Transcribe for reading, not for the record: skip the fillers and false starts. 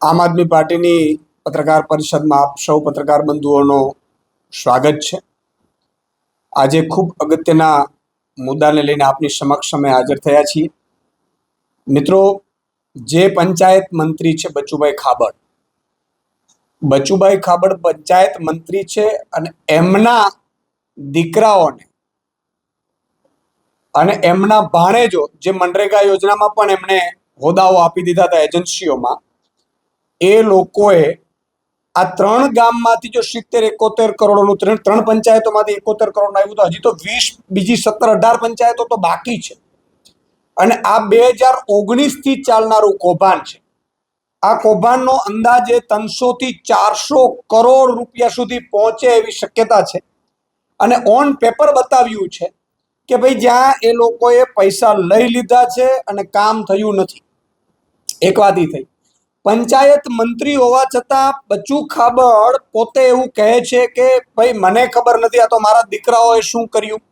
આમ આદમી પાર્ટીની પત્રકાર પરિષદમાં આપ સૌ પત્રકાર બંધુઓનો સ્વાગત છે। આજે ખૂબ અગત્યના મુદ્દાને લઈને આપની સમક્ષ અમે હાજર થયા છીએ। મિત્રો, જે પંચાયત મંત્રી છે બચુભાઈ ખાબડ પંચાયત મંત્રી છે અને એમના દીકરાઓને અને એમના ભાણેજો જે મનરેગા યોજનામાં પણ એમણે હોદ્દાઓ આપી દીધા હતા એજન્સીઓમાં, એ લોકોએ આ 3 ગામમાંથી જો 70-71 કરોડનું ત્રણ પંચાયતોમાંથી 71 કરોડ આવ્યું તો હજી તો 20 બીજી 17-18 પંચાયતો તો બાકી છે અને આ 2019 થી ચાલનારું કૌભાંડ છે। આ કૌભાંડનો અંદાજે 300 થી 400 કરોડ રૂપિયા સુધી પહોંચે એવી શક્યતા છે અને ઓન પેપર બતાવ્યું છે કે ભાઈ જ્યાં એ લોકોએ પૈસા લઈ લીધા છે અને કામ થયું નથી। એક વાત ઈ થઈ, પંચાયત મંત્રી હોવા છતાં બચુ ખાબડ પોતે એવું કહે છે કે ભાઈ મને ખબર નથી, આ તો મારા દીકરાઓએ શું કર્યું।